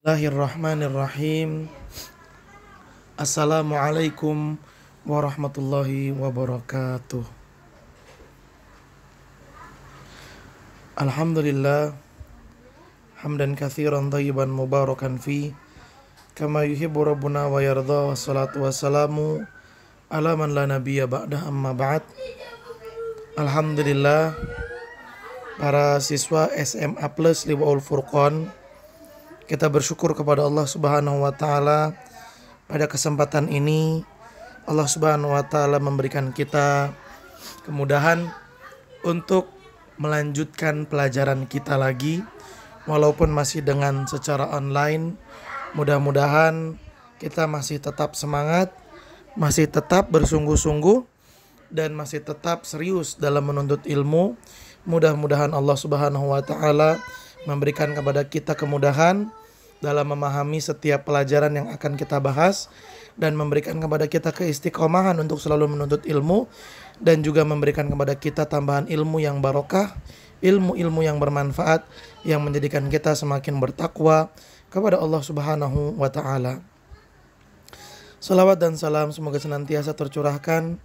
Bismillahirrahmanirrahim. Assalamualaikum warahmatullahi wabarakatuh. Alhamdulillah hamdan katsiran thayyiban mubarakan fi kama yuhibbu rabbuna wa yarda, wassalatu wassalamu ala man la nabiyya ba'dah, amma ba'd. Alhamdulillah, para siswa SMA Plus Liwaul Furqan, kita bersyukur kepada Allah Subhanahu wa taala. Pada kesempatan ini Allah Subhanahu wa taala memberikan kita kemudahan untuk melanjutkan pelajaran kita lagi, walaupun masih dengan secara online. Mudah-mudahan kita masih tetap semangat, masih tetap bersungguh-sungguh, dan masih tetap serius dalam menuntut ilmu. Mudah-mudahan Allah Subhanahu wa taala memberikan kepada kita kemudahan dalam memahami setiap pelajaran yang akan kita bahas, dan memberikan kepada kita keistiqomahan untuk selalu menuntut ilmu, dan juga memberikan kepada kita tambahan ilmu yang barokah, ilmu-ilmu yang bermanfaat, yang menjadikan kita semakin bertakwa kepada Allah Subhanahu wa taala. Salawat dan salam semoga senantiasa tercurahkan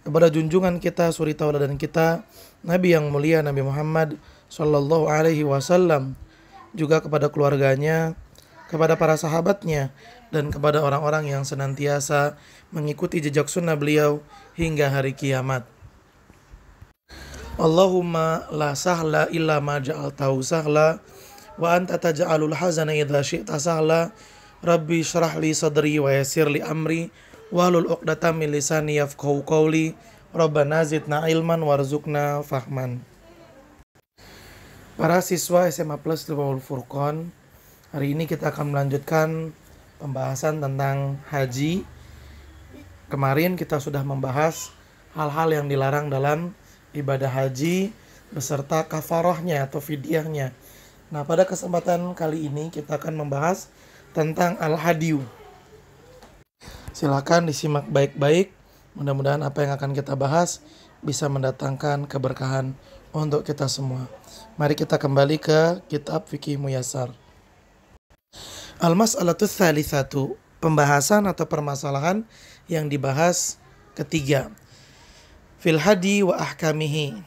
kepada junjungan kita, suri tauladan kita, Nabi yang mulia Nabi Muhammad sallallahu alaihi wasallam, juga kepada keluarganya, kepada para sahabatnya, dan kepada orang-orang yang senantiasa mengikuti jejak sunnah beliau hingga hari kiamat. Allahumma la sahla illa ma ja'altahu sahla wa anta taj'alul hazana idza syi'ta sahla. Rabbi shrah li sadri wa yassir li amri wahlul 'uqdatam min lisani yafqahu qawli. Rabbana zidna ilman warzuqna fahman. Para siswa SMA Plus Liwaul Furqan, hari ini kita akan melanjutkan pembahasan tentang haji. Kemarin kita sudah membahas hal-hal yang dilarang dalam ibadah haji beserta kafarahnya atau fidyahnya. Nah, pada kesempatan kali ini kita akan membahas tentang al-hadyu. Silakan disimak baik-baik. Mudah-mudahan apa yang akan kita bahas bisa mendatangkan keberkahan untuk kita semua. Mari kita kembali ke kitab Fikih Muyassar. Al-mas'alatu tsalitsatu, pembahasan atau permasalahan yang dibahas ketiga. Fil hadi wa ahkamihi,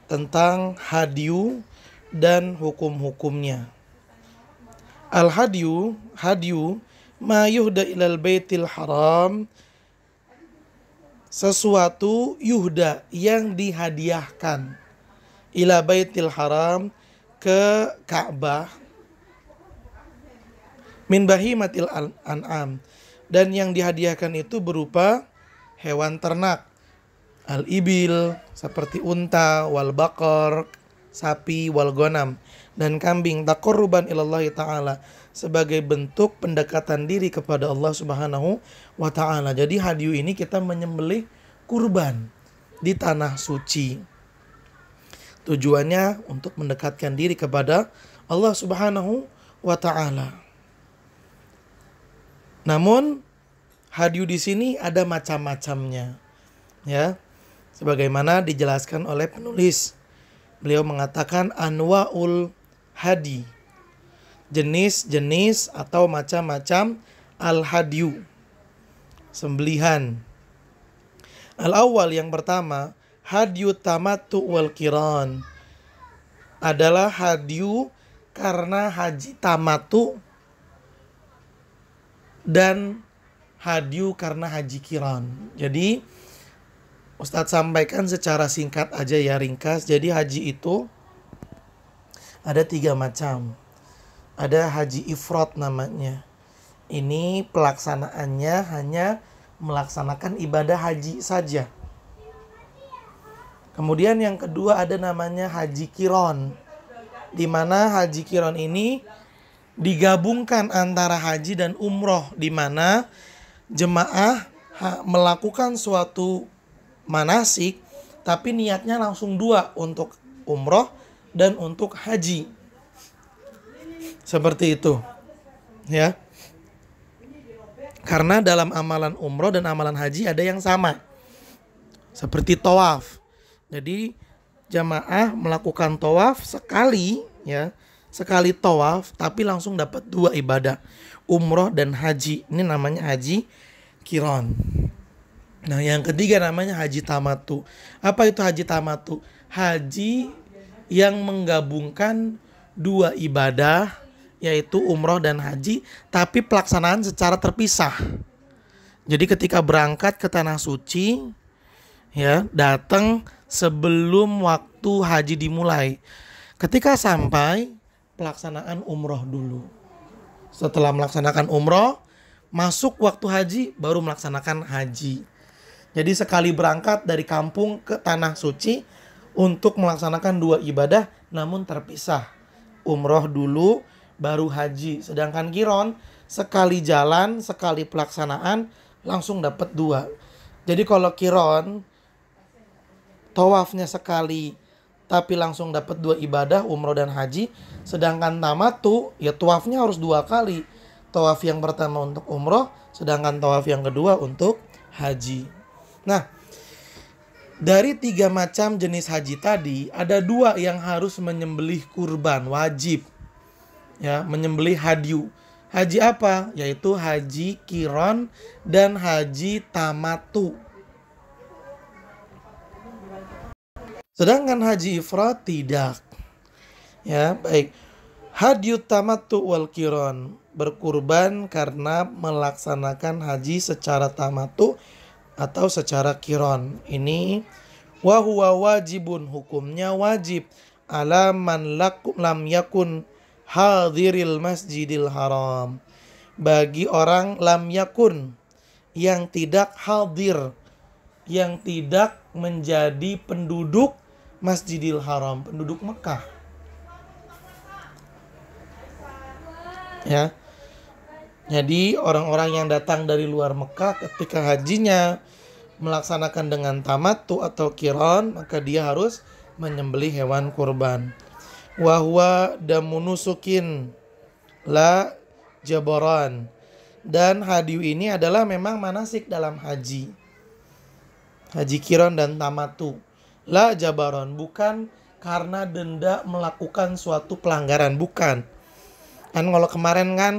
tentang hadyu dan hukum-hukumnya. Al-hadyu, hadyu ma yuhda ilal baitil haram, sesuatu yuhda yang dihadiahkan, ila baitil haram, ke Ka'bah, min bahimatil an'am, dan yang dihadiahkan itu berupa hewan ternak, al-ibil seperti unta, wal baqar sapi, wal ghanam dan kambing, taqarruban ilallahi ta'ala, sebagai bentuk pendekatan diri kepada Allah Subhanahu wa ta'ala. Jadi hadyu ini kita menyembelih kurban di tanah suci. Tujuannya untuk mendekatkan diri kepada Allah Subhanahu wa ta'ala. Namun hadyu di sini ada macam-macamnya, ya. Sebagaimana dijelaskan oleh penulis. Beliau mengatakan anwa'ul hadi, jenis-jenis atau macam-macam al-hadyu, sembelihan. Al-awwal, yang pertama, hadyu tamattu wal qiran, adalah hadyu karena haji tamattu dan hadyu karena haji qiran. Jadi Ustadz sampaikan secara singkat aja ya, ringkas. Jadi haji itu ada 3 macam. Ada haji ifrad namanya. Ini pelaksanaannya hanya melaksanakan ibadah haji saja. Kemudian yang kedua ada namanya haji qiran, di mana haji qiran ini digabungkan antara haji dan umroh, di mana jemaah melakukan suatu manasik tapi niatnya langsung 2, untuk umroh dan untuk haji. Seperti itu, ya. Karena dalam amalan umroh dan amalan haji ada yang sama, seperti tawaf. Jadi jamaah melakukan tawaf sekali, ya, sekali tawaf tapi langsung dapat 2 ibadah, umroh dan haji. Ini namanya haji qiran. Nah, yang ketiga namanya haji tamattu. Apa itu haji tamattu? Haji yang menggabungkan 2 ibadah, yaitu umroh dan haji, tapi pelaksanaan secara terpisah. Jadi ketika berangkat ke tanah suci, ya, datang sebelum waktu haji dimulai. Ketika sampai, pelaksanaan umroh dulu. Setelah melaksanakan umroh, masuk waktu haji, baru melaksanakan haji. Jadi sekali berangkat dari kampung ke tanah suci untuk melaksanakan 2 ibadah namun terpisah. Umroh dulu baru haji. Sedangkan qiran sekali jalan, sekali pelaksanaan langsung dapat 2. Jadi kalau qiran tawafnya sekali tapi langsung dapat 2 ibadah, umroh dan haji. Sedangkan tamattu ya tawafnya harus 2 kali. Tawaf yang pertama untuk umroh, sedangkan tawaf yang kedua untuk haji. Nah, dari 3 macam jenis haji tadi, ada 2 yang harus menyembelih kurban, wajib. Ya, menyembelih hadyu. Haji apa? Yaitu haji qiran dan haji tamattu. Sedangkan haji ifrad tidak. Ya, baik. Hadyu tamattu wal qiran, berkurban karena melaksanakan haji secara tamattu atau secara qiran. Ini wa huwa wajibun, hukumnya wajib, ala man lam yakun hadiril masjidil haram, bagi orang lam yakun, yang tidak hadir, yang tidak menjadi penduduk Masjidil Haram, penduduk Mekah. Ya. Jadi orang-orang yang datang dari luar Mekah ketika hajinya melaksanakan dengan tamattu atau qiran, maka dia harus menyembelih hewan kurban. Wa huwa damunusukin la jabaran. Dan hadyu ini adalah memang manasik dalam haji. Haji qiran dan tamattu. La jabaran, bukan karena denda melakukan suatu pelanggaran, bukan. Kan kalau kemarin kan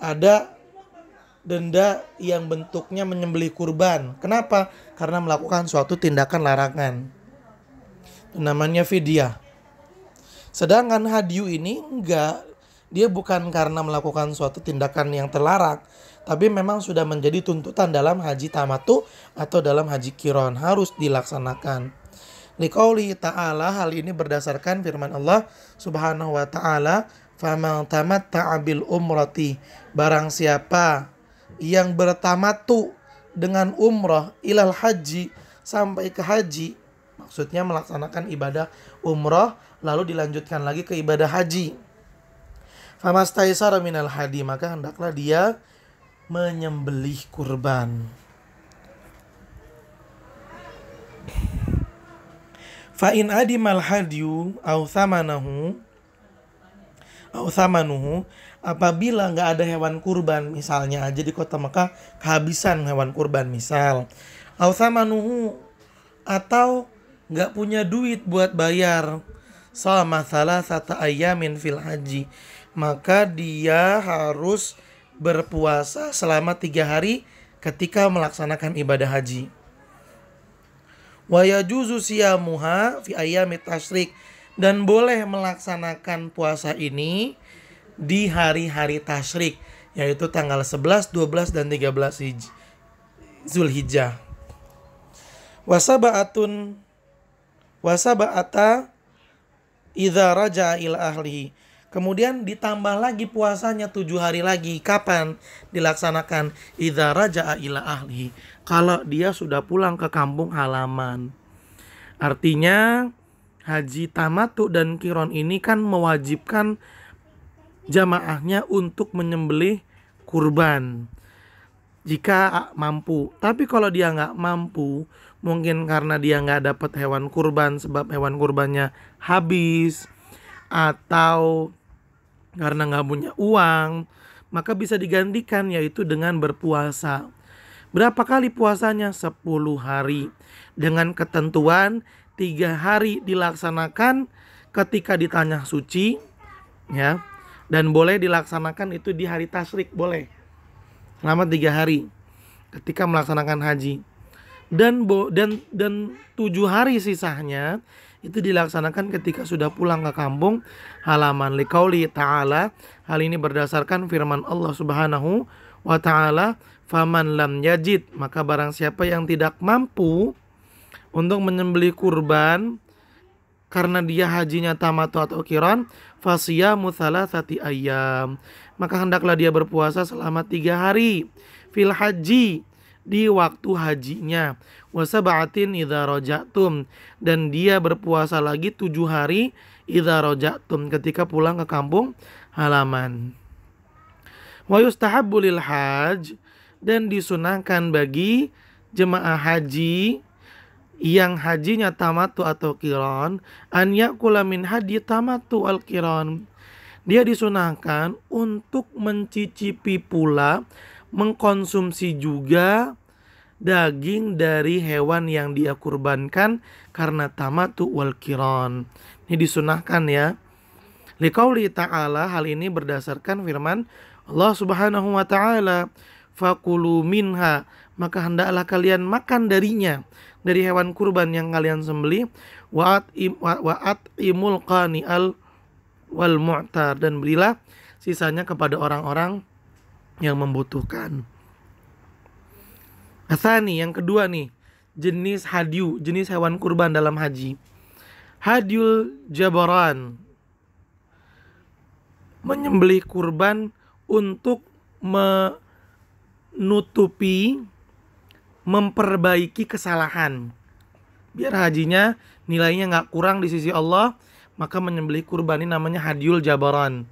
ada denda yang bentuknya menyembelih kurban. Kenapa? Karena melakukan suatu tindakan larangan. Itu namanya fidyah. Sedangkan hadyu ini enggak. Dia bukan karena melakukan suatu tindakan yang terlarang, tapi memang sudah menjadi tuntutan dalam haji tamattu atau dalam haji qiran, harus dilaksanakan. Liqauli ta'ala, hal ini berdasarkan firman Allah Subhanahu wa ta'ala, faman tamatta'a bil umrati, barang siapa yang bertamattu dengan umrah ilal haji, sampai ke haji, maksudnya melaksanakan ibadah umrah lalu dilanjutkan lagi ke ibadah haji. Famastaisara minal hadi, maka hendaklah dia menyembelih kurban. Fa in adimal hadyu au thamanuhu, apabila nggak ada hewan kurban, misalnya aja di kota Mekah kehabisan hewan kurban misal, au thamanuhu, atau nggak punya duit buat bayar, sama salah satu ayamin fil haji, maka dia harus berpuasa selama 3 hari ketika melaksanakan ibadah haji. Wa yajuzu siyamuha fi ayyamit tasyrik, dan boleh melaksanakan puasa ini di hari-hari tasyrik, yaitu tanggal 11, 12 dan 13 Zulhijjah. Wasaba'ata idza raja'a ila ahlihi. Kemudian ditambah lagi puasanya 7 hari lagi. Kapan dilaksanakan? Idza raja'a ila ahlihi, kalau dia sudah pulang ke kampung halaman. Artinya haji tamattu dan qiran ini kan mewajibkan jamaahnya untuk menyembelih kurban jika mampu. Tapi kalau dia nggak mampu, mungkin karena dia nggak dapat hewan kurban sebab hewan kurbannya habis, atau karena nggak punya uang, maka bisa digantikan yaitu dengan berpuasa. Berapa kali puasanya? 10 hari. Dengan ketentuan 3 hari dilaksanakan ketika di tanah suci, ya. Dan boleh dilaksanakan itu di hari tasyrik, boleh selama 3 hari ketika melaksanakan haji. Dan 7 hari sisanya itu dilaksanakan ketika sudah pulang ke kampung halaman. Liqauli ta'ala, hal ini berdasarkan firman Allah Subhanahu wa ta'ala, faman lam yajid, maka barang siapa yang tidak mampu untuk menyembelih kurban karena dia hajinya tamattu atau qiran, fasiyamu thalathati ayyam, maka hendaklah dia berpuasa selama 3 hari fil haji, di waktu hajinya, wasaba'atin idza rajatum, dan dia berpuasa lagi 7 hari idza rajatum, ketika pulang ke kampung halaman. Wa yustahabbu lil hajj, dan disunahkan bagi jemaah haji yang hajinya tamattu atau qiran, an yakula min hadi tamattu al qiran, dia disunahkan untuk mencicipi pula, mengkonsumsi juga daging dari hewan yang dia kurbankan karena tamattu wal qiran. Ini disunahkan ya. Liqauli ta'ala, hal ini berdasarkan firman Allah Subhanahu wa ta'ala, fakulu minha, maka hendaklah kalian makan darinya, dari hewan kurban yang kalian sembelih, wa'at imul qani'al wal mu'tar, dan berilah sisanya kepada orang-orang yang membutuhkan. Asani, yang kedua nih, jenis hadyu, jenis hewan kurban dalam haji. Hadyul jabaran, menyembelih kurban untuk menutupi, memperbaiki kesalahan, biar hajinya nilainya gak kurang di sisi Allah, maka menyembelih kurban ini namanya hadyul jabaran.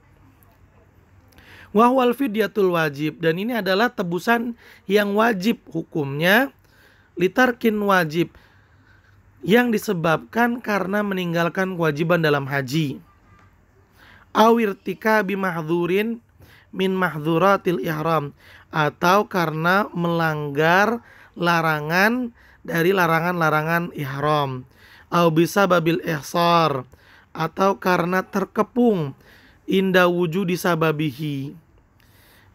Wahwal fidyatul wajib, dan ini adalah tebusan yang wajib hukumnya, litarkin wajib, yang disebabkan karena meninggalkan kewajiban dalam haji. Awirtika bimahdhurin min mahdhuratil ihram, atau karena melanggar larangan dari larangan-larangan ihram. Au bisababil ihsar, atau karena terkepung inda wujudi sababihi,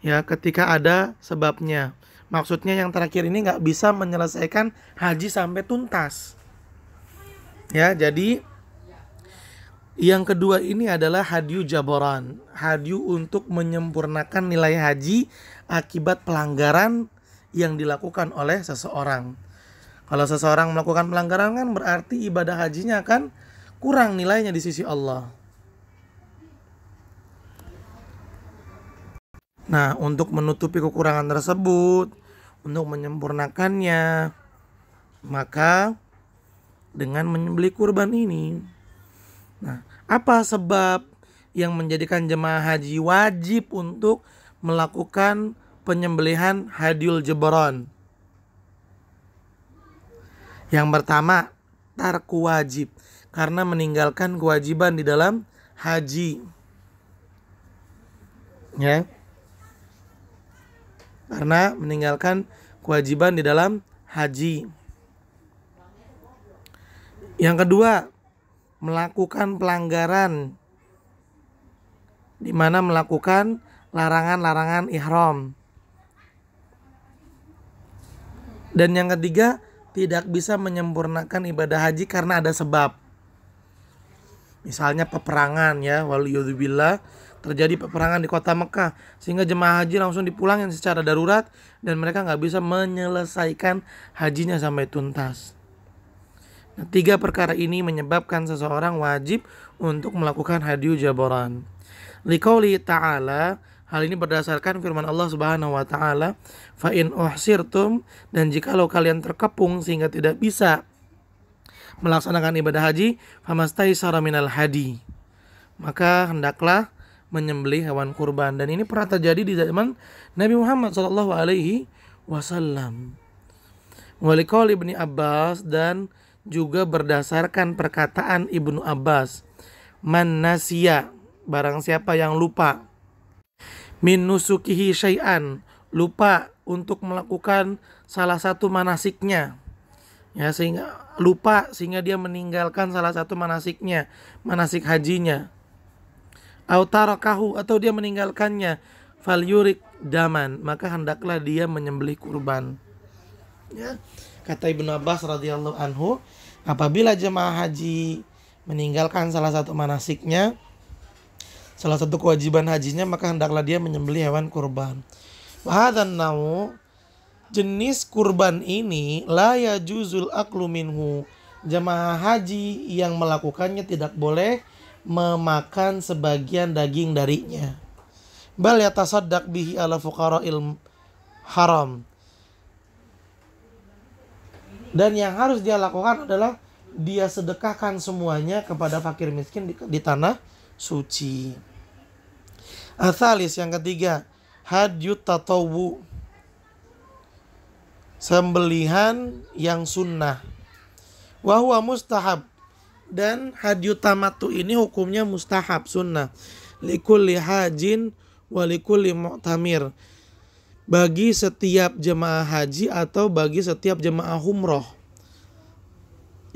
ya, ketika ada sebabnya. Maksudnya yang terakhir ini nggak bisa menyelesaikan haji sampai tuntas, ya. Jadi yang kedua ini adalah hadyu jabaran, hadyu untuk menyempurnakan nilai haji akibat pelanggaran yang dilakukan oleh seseorang. Kalau seseorang melakukan pelanggaran kan berarti ibadah hajinya akan kurang nilainya di sisi Allah. Nah, untuk menutupi kekurangan tersebut, untuk menyempurnakannya, maka dengan menyembelih kurban ini. Nah, apa sebab yang menjadikan jemaah haji wajib untuk melakukan penyembelihan hadyul jabaran? Yang pertama, tarku wajib, karena meninggalkan kewajiban di dalam haji, ya. Karena meninggalkan kewajiban di dalam haji. Yang kedua, melakukan pelanggaran, di mana melakukan larangan-larangan ihram. Dan yang ketiga, tidak bisa menyempurnakan ibadah haji karena ada sebab. Misalnya peperangan, ya, waliyadzubillah, terjadi peperangan di kota Mekah sehingga jemaah haji langsung dipulangin secara darurat dan mereka nggak bisa menyelesaikan hajinya sampai tuntas. Nah, 3 perkara ini menyebabkan seseorang wajib untuk melakukan hadyu jabaran. Liqauli ta'ala, hal ini berdasarkan firman Allah Subhanahu wa ta'ala, fa in uhsirtum, dan jikalau kalian terkepung sehingga tidak bisa melaksanakan ibadah haji, famastaisara minal hadi, maka hendaklah menyembelih hewan kurban. Dan ini pernah terjadi di zaman Nabi Muhammad SAW. Waliqauli Ibnu Abbas, dan juga berdasarkan perkataan Ibnu Abbas, man nasiya, barang siapa yang lupa, min nusukihi syai'an, lupa untuk melakukan salah satu manasiknya, ya, sehingga lupa sehingga dia meninggalkan salah satu manasiknya, manasik hajinya. Autarakahu, atau dia meninggalkannya, falyurik daman, maka hendaklah dia menyembelih kurban. Ya. Kata Ibnu Abbas radhiyallahu anhu, apabila jemaah haji meninggalkan salah satu manasiknya, salah satu kewajiban hajinya, maka hendaklah dia menyembelih hewan kurban. Wa hadzan nau, jenis kurban ini la yajuzul aklu minhu. Jemaah haji yang melakukannya tidak boleh memakan sebagian daging darinya. Bal yatasaddaq bihi ala fuqara'il haram. Dan yang harus dia lakukan adalah dia sedekahkan semuanya kepada fakir miskin di tanah suci. Atsalis, yang ketiga, hadyut tatawwu, sembelihan yang sunnah. Wa huwa mustahab, dan hadyut tamattu ini hukumnya mustahab, sunnah. Likulli hajin wa likulli mu'tamir, bagi setiap jemaah haji atau bagi setiap jemaah umroh.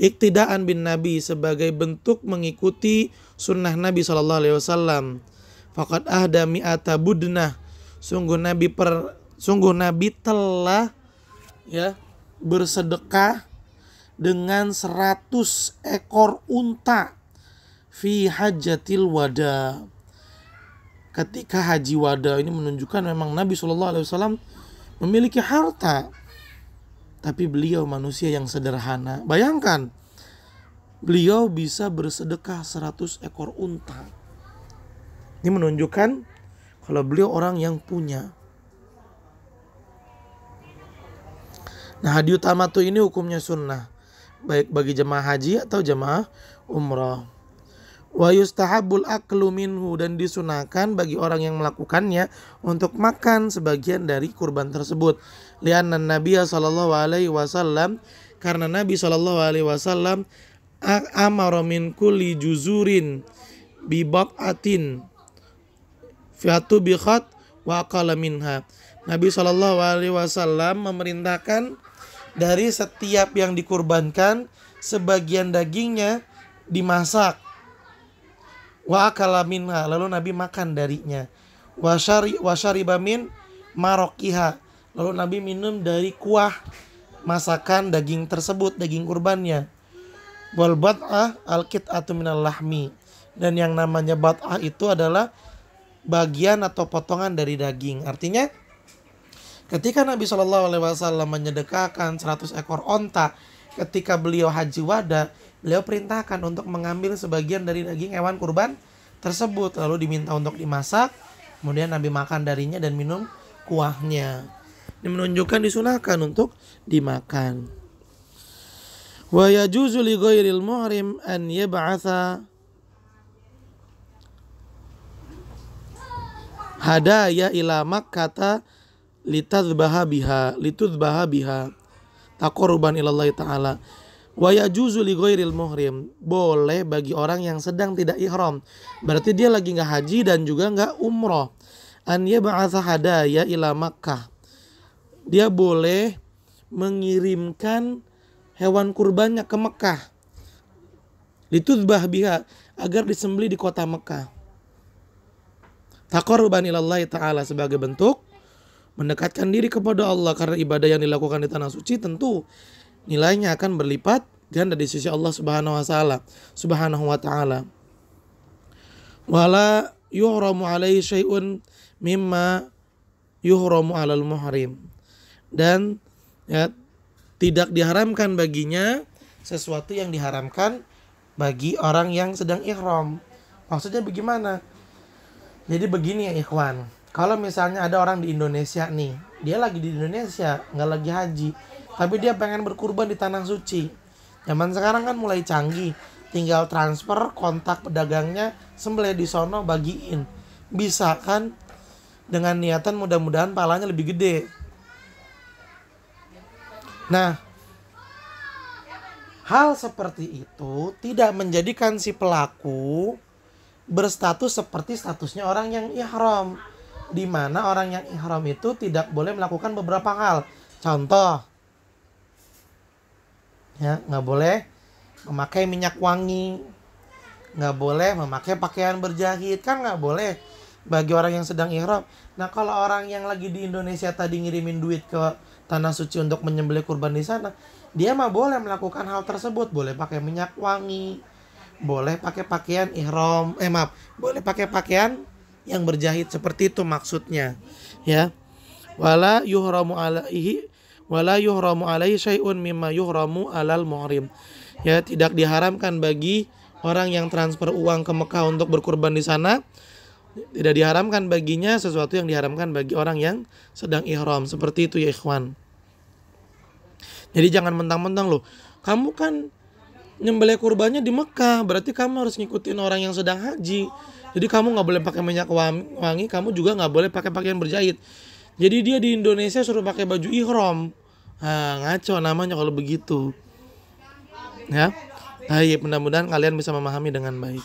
Iktidaan bin Nabi, sebagai bentuk mengikuti sunnah Nabi SAW. Faqad ahda mi'ata budnah, sungguh Nabi telah bersedekah dengan 100 ekor unta fi hajjatil wada, ketika haji wada. Ini menunjukkan memang Nabi SAW memiliki harta, tapi beliau manusia yang sederhana. Bayangkan, beliau bisa bersedekah 100 ekor unta. Ini menunjukkan kalau beliau orang yang punya. Nah, hadiyu tamatu ini hukumnya sunnah, baik bagi jemaah haji atau jemaah umrah. Wa yustahabul aklu minhu, dan disunahkan bagi orang yang melakukannya untuk makan sebagian dari kurban tersebut. Lianna Nabiya sallallahu alaihi wasallam, karena Nabi sallallahu alaihi wasallam amara min kulli juzurin bi bat'atin fiatu bikhat wa aqala minha. Nabi sallallahu alaihi wasallam memerintahkan dari setiap yang dikurbankan sebagian dagingnya dimasak. Wa akala minha, lalu Nabi makan darinya. Wa syariba min marokiha, lalu Nabi minum dari kuah masakan daging tersebut, daging kurbannya. Wal bat'ah al-qit'atu minal lahmi, dan yang namanya bat'ah itu adalah bagian atau potongan dari daging. Artinya ketika Nabi SAW menyedekahkan 100 ekor onta ketika beliau haji wada, beliau perintahkan untuk mengambil sebagian dari daging hewan kurban tersebut, lalu diminta untuk dimasak, kemudian Nabi makan darinya dan minum kuahnya. Ini menunjukkan disunahkan untuk dimakan. Wa yajuzu li ghairil muhrim an yab'atha hadaya ila Makkah litudbaha biha taqarruban ilallah ta'ala. Wa yajuzu li ghairil muhrim, boleh bagi orang yang sedang tidak ihram, berarti dia lagi enggak haji dan juga enggak umroh, an yab'atha hadaya ila Makkah, dia boleh mengirimkan hewan kurbannya ke Mekah, litudbah biha, agar disembelih di kota Mekah, taqarruban ilallah ta'ala, sebagai bentuk mendekatkan diri kepada Allah, karena ibadah yang dilakukan di tanah suci tentu nilainya akan berlipat ganda di sisi Allah Subhanahu wa taala. Wala yuhramu alaihi syai'un mimma yuhramu alal muhrim, dan tidak diharamkan baginya sesuatu yang diharamkan bagi orang yang sedang ihram. Maksudnya bagaimana? Jadi begini ya ikhwan, kalau misalnya ada orang di Indonesia nih, dia lagi di Indonesia, nggak lagi haji, tapi dia pengen berkurban di tanah suci. Zaman sekarang kan mulai canggih, tinggal transfer kontak pedagangnya, sembelih di sono, bagiin. Bisa kan? Dengan niatan mudah-mudahan pahalanya lebih gede. Nah, hal seperti itu tidak menjadikan si pelaku berstatus seperti statusnya orang yang ihram, di mana orang yang ihram itu tidak boleh melakukan beberapa hal. Contoh, nggak boleh memakai minyak wangi, nggak boleh memakai pakaian berjahit, kan nggak boleh bagi orang yang sedang ihram. Nah kalau orang yang lagi di Indonesia tadi ngirimin duit ke tanah suci untuk menyembelih kurban di sana, dia mah boleh melakukan hal tersebut, boleh pakai minyak wangi, boleh pakai pakaian ihram, boleh pakai pakaian yang berjahit, seperti itu maksudnya, ya. Wala yuhramu alaihi syai'un mimma yuhramu alal muhrim. Ya, tidak diharamkan bagi orang yang transfer uang ke Mekah untuk berkurban di sana, tidak diharamkan baginya sesuatu yang diharamkan bagi orang yang sedang ihram. Seperti itu ya ikhwan. Jadi jangan mentang-mentang loh, kamu kan nyembelih kurbannya di Mekah, berarti kamu harus ngikutin orang yang sedang haji. Jadi kamu nggak boleh pakai minyak wangi, kamu juga nggak boleh pakai pakaian berjahit. Jadi dia di Indonesia suruh pakai baju ihram. Ngaco namanya kalau begitu. Ya. Baik, mudah-mudahan kalian bisa memahami dengan baik.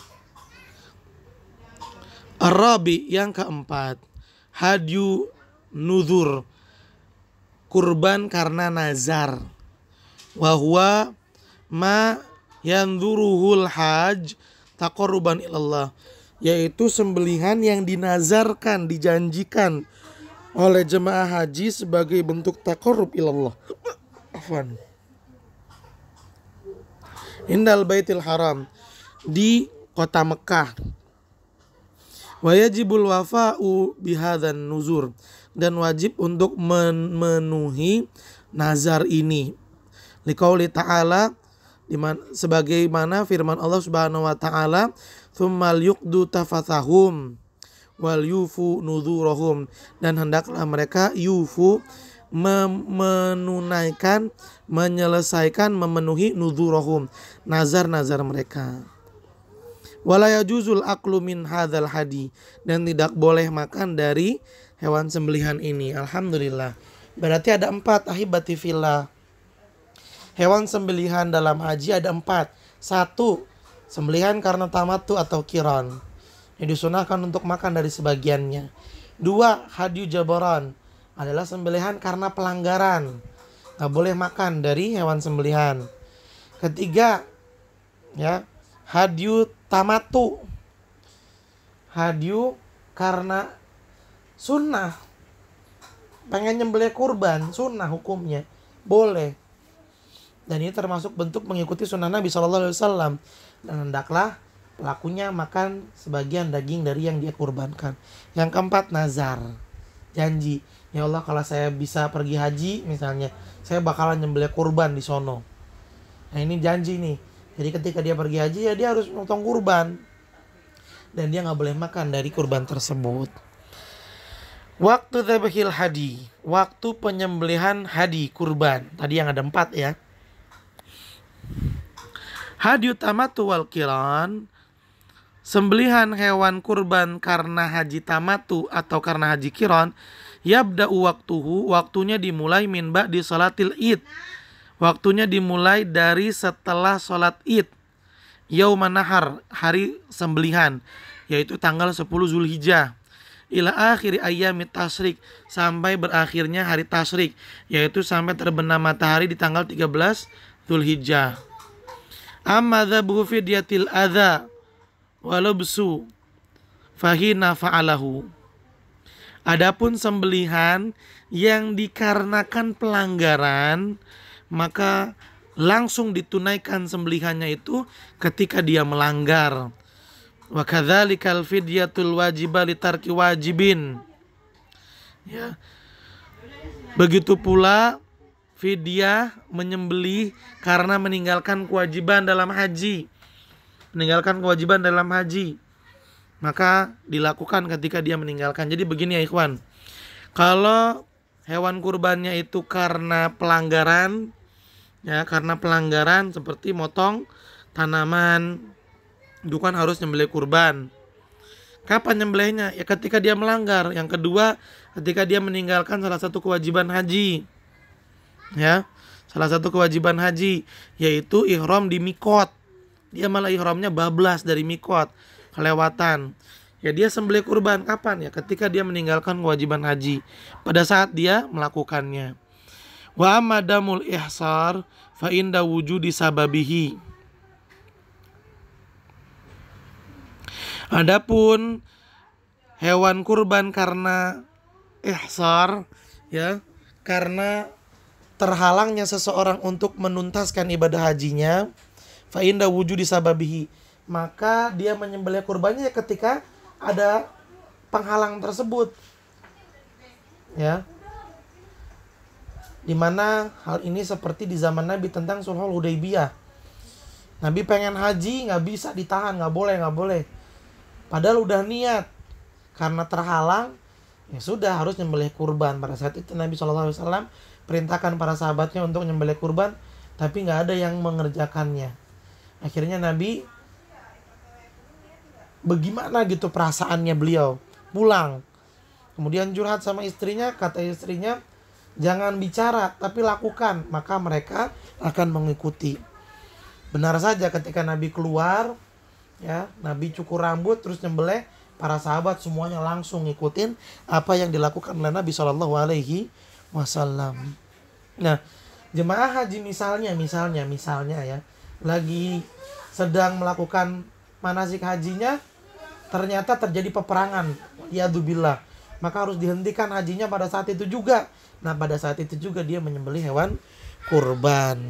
Arabi yang keempat, hadyu nuzur, kurban karena nazar. Wa huwa ma yanzuruhul haj taqarruban ilallah, yaitu sembelihan yang dinazarkan, dijanjikan oleh jemaah haji sebagai bentuk taqarrub ilallah. Afwan. Indal Baitil Haram, di kota Mekah. Wa yajibul wafa'u bihadzan nuzur, dan wajib untuk memenuhi nazar ini. Liqauli ta'ala, sebagaimana firman Allah Subhanahu wa taala, tsummal yuqdu tafathahum wal yufu nuzurahum, dan hendaklah mereka yufu menunaikan, menyelesaikan, memenuhi nuzurahum, nazar-nazar mereka. Wala yajuzul aklu min hadzal hadi, dan tidak boleh makan dari hewan sembelihan ini. Alhamdulillah. Berarti ada 4 ahibati fillah. Hewan sembelihan dalam haji ada 4. 1, sembelihan karena tamattu atau qiran, yang disunahkan untuk makan dari sebagiannya. 2, hadyu jabaran, adalah sembelihan karena pelanggaran, nggak boleh makan dari hewan sembelihan. 3, ya, hadyu tamattu, hadyu karena sunnah, pengen nyembelih kurban, sunnah hukumnya, boleh. Dan ini termasuk bentuk mengikuti sunnah Nabi SAW. Dan hendaklah pelakunya makan sebagian daging dari yang dia kurbankan. Yang 4, nazar, janji. Ya Allah, kalau saya bisa pergi haji misalnya, saya bakalan nyembelih kurban di sono. Nah ini janji nih. Jadi ketika dia pergi haji, ya dia harus motong kurban, dan dia nggak boleh makan dari kurban tersebut. Waktu dzabhil hadi, waktu penyembelihan hadi kurban. Tadi yang ada 4 ya. Hadyu tamattu wal qiran, sembelihan hewan kurban karena haji tamattu atau karena haji qiran, yabda'u waktuhu, waktunya dimulai min ba'di salatil id, waktunya dimulai dari setelah salat id, yauman nahar, hari sembelihan, yaitu tanggal 10 Zulhijjah, ila akhiri ayyamit tasyrik, sampai berakhirnya hari tasyrik, yaitu sampai terbenam matahari di tanggal 13 Zulhijjah. Amma dzabhu fidyatil adza walabsu fahina fa'alahu, adapun sembelihan yang dikarenakan pelanggaran, maka langsung ditunaikan sembelihannya itu ketika dia melanggar. Wa kadzalikal fidyatul wajibah litarki wajibin, ya, begitu pula fidyah menyembelih karena meninggalkan kewajiban dalam haji. Meninggalkan kewajiban dalam haji, maka dilakukan ketika dia meninggalkan. Jadi begini ya ikhwan, kalau hewan kurbannya itu karena pelanggaran, ya, karena pelanggaran seperti motong tanaman, itu kan harus nyembelih kurban. Kapan nyembelihnya? Ya ketika dia melanggar. Yang kedua, ketika dia meninggalkan salah satu kewajiban haji. Ya, salah satu kewajiban haji, yaitu ihram di mikot. Dia malah ihramnya bablas dari mikot, kelewatan. Ya dia sembelih kurban kapan? Ya ketika dia meninggalkan kewajiban haji, pada saat dia melakukannya. Wa amadamul ihsar fa inda wujudi sababihi, Adapun hewan kurban karena ihsar, ya, karena terhalangnya seseorang untuk menuntaskan ibadah hajinya, fa inda wujudi sababihi, maka dia menyembelih kurbannya ketika ada penghalang tersebut, ya. Dimana hal ini seperti di zaman Nabi tentang Sulhul Hudaybiyah. Nabi pengen haji, nggak bisa ditahan, nggak boleh. Padahal udah niat, karena terhalang, ya sudah harus nyembelih kurban. Pada saat itu Nabi SAW perintahkan para sahabatnya untuk nyembelih kurban, tapi nggak ada yang mengerjakannya. Akhirnya Nabi, bagaimana gitu perasaannya beliau, pulang. Kemudian curhat sama istrinya, kata istrinya, jangan bicara tapi lakukan, maka mereka akan mengikuti. Benar saja ketika Nabi keluar, ya, Nabi cukur rambut terus nyembelih, para sahabat semuanya langsung ngikutin apa yang dilakukan oleh Nabi SAW. Nah, jemaah haji misalnya ya, lagi sedang melakukan manasik hajinya, ternyata terjadi peperangan, yadzubillah, maka harus dihentikan hajinya pada saat itu juga. Nah, pada saat itu juga dia menyembelih hewan kurban.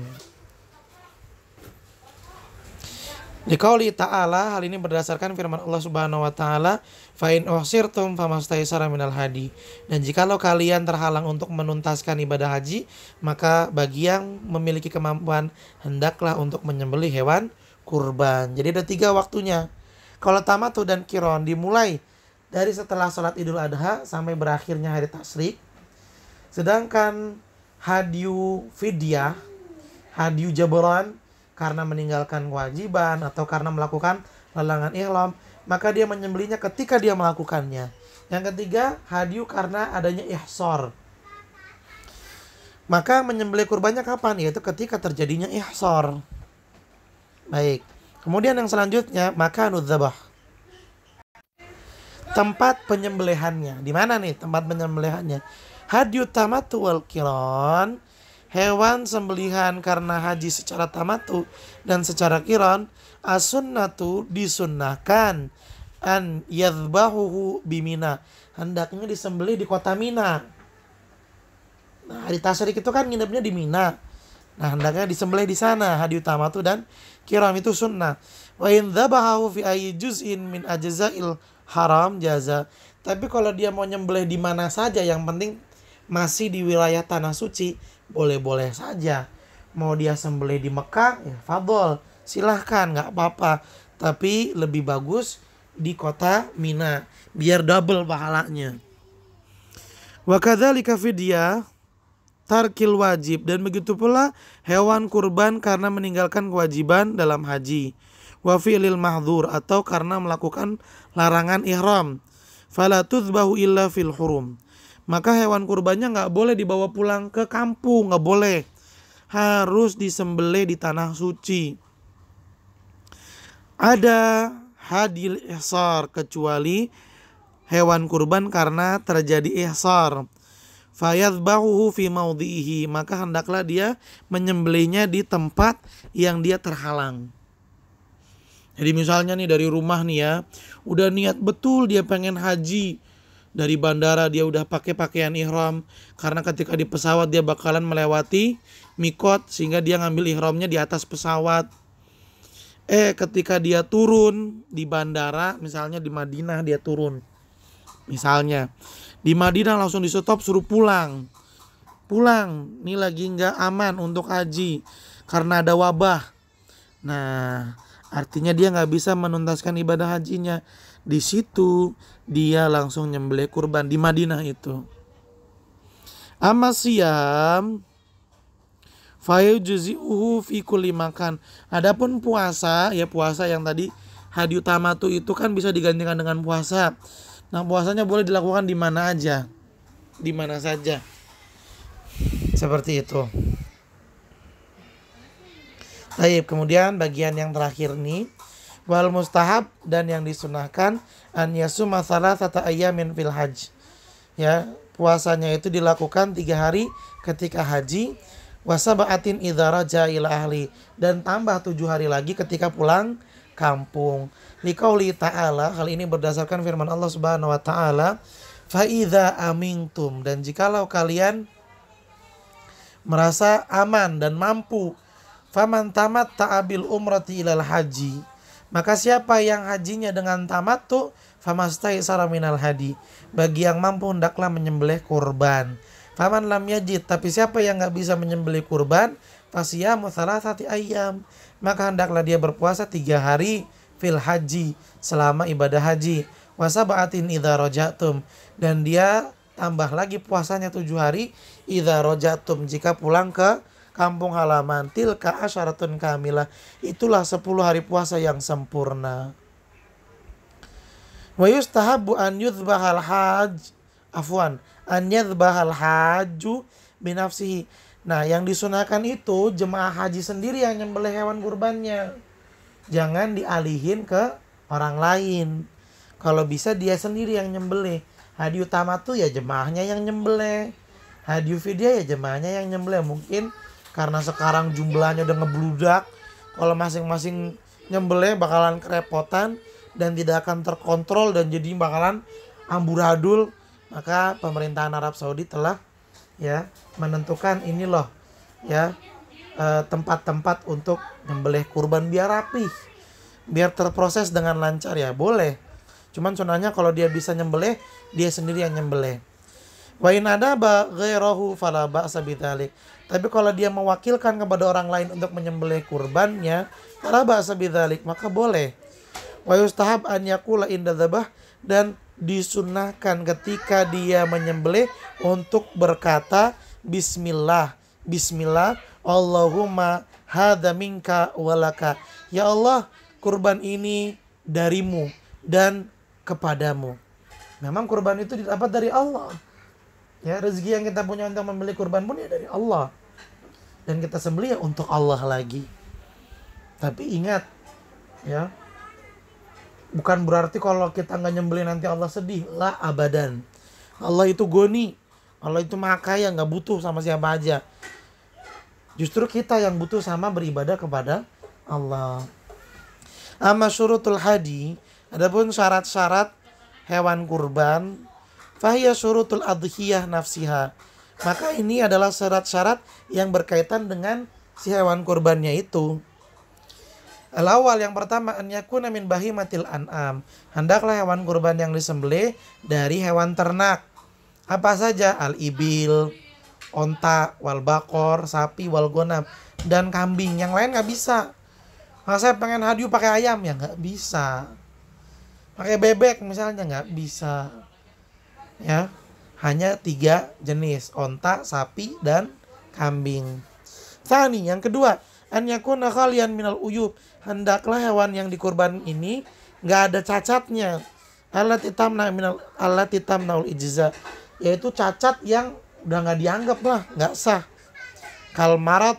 Liqauli ta'ala, hal ini berdasarkan firman Allah Subhanahu wa taala, fa in uhsirtum famastaysara minal hadi. Dan jikalau kalian terhalang untuk menuntaskan ibadah haji, maka bagi yang memiliki kemampuan hendaklah untuk menyembelih hewan kurban. Jadi ada 3 waktunya. Kalau tamattu dan qiron dimulai dari setelah sholat Idul Adha sampai berakhirnya hari tasyrik. Sedangkan hadyu fidyah, hadyu jabran, karena meninggalkan kewajiban atau karena melakukan larangan ihram, maka dia menyembelihnya ketika dia melakukannya. Yang ketiga, hadyu karena adanya ihsar. Maka menyembelih kurbannya kapan? Yaitu ketika terjadinya ihsar. Baik. Kemudian yang selanjutnya, maka nudzabah. Tempat penyembelihannya. Di mana nih tempat penyembelihannya? Hadyu tamattu wal qiron, hewan sembelihan karena haji secara tamattu dan secara qiron, as-sunnatu disunnahkan an yadhbahuhu bimina, hendaknya disembelih di kota Mina. Nah, hari tasyrik itu kan nginepnya di Mina. Nah, hendaknya disembelih di sana, hadyu tamattu dan qiron itu sunnah. Wa in dhabahu fi ayyi juz'in min ajza'il haram jaza. Tapi kalau dia mau nyembelih di mana saja, yang penting masih di wilayah tanah suci, boleh-boleh saja. Mau dia sembelih di Mekah, ya fadol, silahkan, nggak apa-apa. Tapi lebih bagus di kota Mina, biar double pahalanya. Wa kadzalika fidyah tarkil wajib, dan begitu pula hewan kurban karena meninggalkan kewajiban dalam haji. Wa fi'lil mahdzur, atau karena melakukan larangan ihram. Fala tudzbahu illa fil hurum, maka hewan kurbannya nggak boleh dibawa pulang ke kampung, nggak boleh, harus disembelih di tanah suci. Ada hadil ihsar, kecuali hewan kurban karena terjadi ihsar, fayadhbahuhu fi maudhihi, maka hendaklah dia menyembelihnya di tempat yang dia terhalang. Jadi misalnya nih dari rumah nih ya, udah niat betul dia pengen haji, dari bandara dia udah pakai pakaian ihram, karena ketika di pesawat dia bakalan melewati mikot, sehingga dia ngambil ihramnya di atas pesawat. Ketika dia turun di bandara, misalnya di Madinah dia turun, misalnya di Madinah langsung di stop, suruh pulang, ini lagi nggak aman untuk haji karena ada wabah. Nah, artinya dia nggak bisa menuntaskan ibadah hajinya. Di situ dia langsung nyembelih kurban di Madinah itu. Amma siyam fayujzi'uhu fi kulli makan. Adapun puasa, ya puasa yang tadi hadyu tamattu itu kan bisa digantikan dengan puasa. Nah, puasanya boleh dilakukan di mana aja, di mana saja. Seperti itu. Baik, kemudian bagian yang terakhir nih, wal mustahab, dan yang disunahkan, an yasuma salasata ayyamin fil hajj. Ya, puasanya itu dilakukan 3 hari ketika haji, wa sab'atin idza raja ila ahli, dan tambah 7 hari lagi ketika pulang kampung. Liqauli ta'ala, hal ini berdasarkan firman Allah Subhanahu wa taala, fa idza amintum, dan jikalau kalian merasa aman dan mampu, faman tamatta'a bil umrati ilal haji, maka siapa yang hajinya dengan tamattu, famastaisara minal hadi, bagi yang mampu hendaklah menyembelih kurban. Faman lam yajid, tapi siapa yang enggak bisa menyembelih kurban, fasiyamu thalathati ayyam, maka hendaklah dia berpuasa 3 hari fil haji, selama ibadah haji, wa sab'atin idza rajatum, dan dia tambah lagi puasanya 7 hari idza rajatum, jika pulang ke kampung halaman. Tilka asyaratun kamilah, itulah 10 hari puasa yang sempurna. Wa yustahabbu an yudhbahal hajj, an yadhbahal hajju binafsihi. Nah, yang disunahkan itu jemaah haji sendiri yang nyembelih hewan kurbannya. Jangan dialihin ke orang lain. Kalau bisa dia sendiri yang nyembelih. Hadi utama tuh ya jemaahnya yang nyembelih. Hadi fidyah ya jemaahnya yang nyembelih. Mungkin karena sekarang jumlahnya udah ngebludak, kalau masing-masing nyembelih bakalan kerepotan dan tidak akan terkontrol dan jadi bakalan amburadul. Maka pemerintahan Arab Saudi telah menentukan ini loh tempat-tempat untuk nyembelih kurban biar rapih, biar terproses dengan lancar ya boleh. Cuman sunahnya kalau dia bisa nyembelih, dia sendiri yang nyembelih. Wa in adaba ghairahu fala ba'sa bidzalik. Tapi kalau dia mewakilkan kepada orang lain untuk menyembelih kurbannya, fala ba'sa bidzalik, maka boleh. Wa yustahab an yaqula inda dzabah, dan disunahkan ketika dia menyembelih untuk berkata bismillah, bismillah, Allahumma hadza minka walaka, ya Allah kurban ini darimu dan kepadamu. Memang kurban itu didapat dari Allah ya, rezeki yang kita punya untuk membeli kurban pun ya dari Allah, dan kita sembelih ya untuk Allah lagi. Tapi ingat ya, bukan berarti kalau kita nggak nyembelih nanti Allah sedih. Lah abadan. Allah itu goni. Allah itu maha kaya, nggak butuh sama siapa aja. Justru kita yang butuh sama beribadah kepada Allah. Amma syurutul hadi, adapun syarat-syarat hewan kurban, fahiya syurutul adhiyah nafsiha. Maka ini adalah syarat-syarat yang berkaitan dengan si hewan kurbannya itu. Al-awwal, yang pertama, an yakuna min bahimatil an'am, hendaklah hewan kurban yang disembelih dari hewan ternak. Apa saja? Al-ibil, onta, wal bakor, sapi, wal gonam, dan kambing. Yang lain nggak bisa. Masa saya pengen hadiu pakai ayam ya nggak bisa. Pakai bebek misalnya nggak bisa. Ya, hanya 3 jenis, onta, sapi, dan kambing. Tsani, yang kedua, an yakuna khalian minal uyub, hendaklah hewan yang dikurban ini nggak ada cacatnya. Allati tamnaul ijza, yaitu cacat yang udah nggak dianggap lah, nggak sah. Kal marat,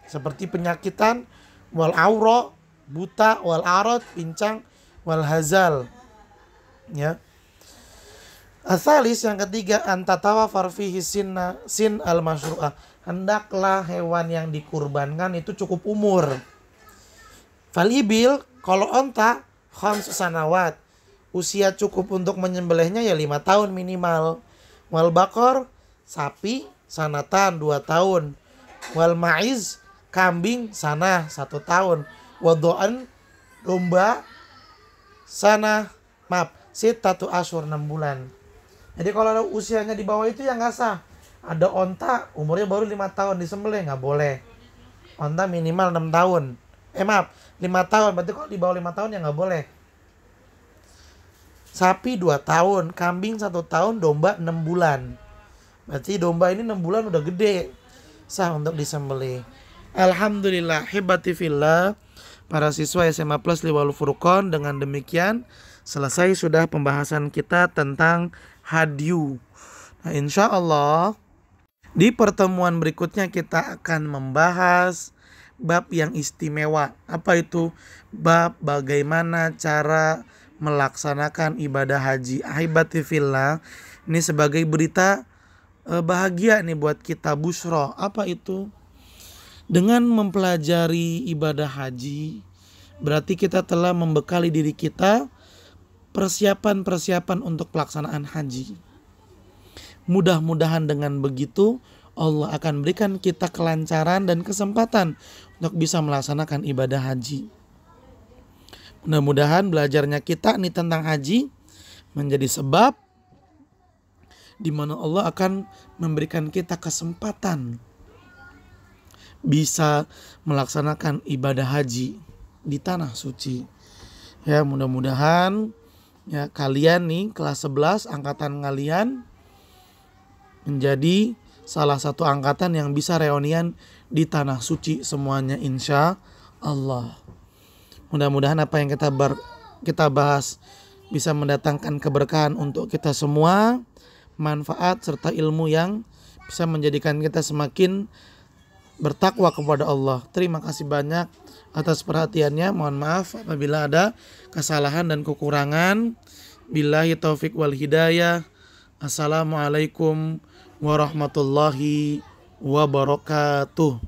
seperti penyakitan, wal auro, buta, wal arad, pincang, wal hazal. Ya. Asalis, yang ketiga, antatawafar fihi sin al masyru'ah, hendaklah hewan yang dikurbankan itu cukup umur. Falibil, kalau onta, khams sanawat, usia cukup untuk menyembelihnya ya 5 tahun minimal. Wal bakor, sapi, sanatan 2 tahun. Wal ma'iz, kambing, sanah 1 tahun. Wado'an, domba, sitatu asyur 6 bulan. Jadi kalau usianya di bawah itu ya nggak sah. Ada onta umurnya baru 5 tahun disembelih, nggak boleh. Onta minimal 6 tahun. 5 tahun. Berarti kalau di bawah 5 tahun ya nggak boleh. Sapi 2 tahun, kambing 1 tahun, domba 6 bulan. Berarti domba ini 6 bulan udah gede, sah untuk disembelih. Alhamdulillah, hibati fillah, para siswa SMA Plus Liwaul Furqon, dengan demikian selesai sudah pembahasan kita tentang hadiu. Nah, insya Allah di pertemuan berikutnya kita akan membahas bab yang istimewa. Apa itu? Bab bagaimana cara melaksanakan ibadah haji. Ahibati fillah, ini sebagai berita bahagia nih buat kita, busyra. Apa itu? Dengan mempelajari ibadah haji, berarti kita telah membekali diri kita persiapan-persiapan untuk pelaksanaan haji. Mudah-mudahan dengan begitu Allah akan berikan kita kelancaran dan kesempatan untuk bisa melaksanakan ibadah haji. Mudah-mudahan belajarnya kita nih tentang haji menjadi sebab di mana Allah akan memberikan kita kesempatan bisa melaksanakan ibadah haji di tanah suci. Ya, mudah-mudahan ya kalian nih kelas 11 angkatan kalian menjadi salah satu angkatan yang bisa reunian di tanah suci semuanya insya Allah. Mudah-mudahan apa yang kita bahas bisa mendatangkan keberkahan untuk kita semua, manfaat serta ilmu yang bisa menjadikan kita semakin bertakwa kepada Allah. Terima kasih banyak atas perhatiannya. Mohon maaf apabila ada kesalahan dan kekurangan. Billahi taufik wal hidayah. Assalamualaikum warahmatullahi wabarakatuh.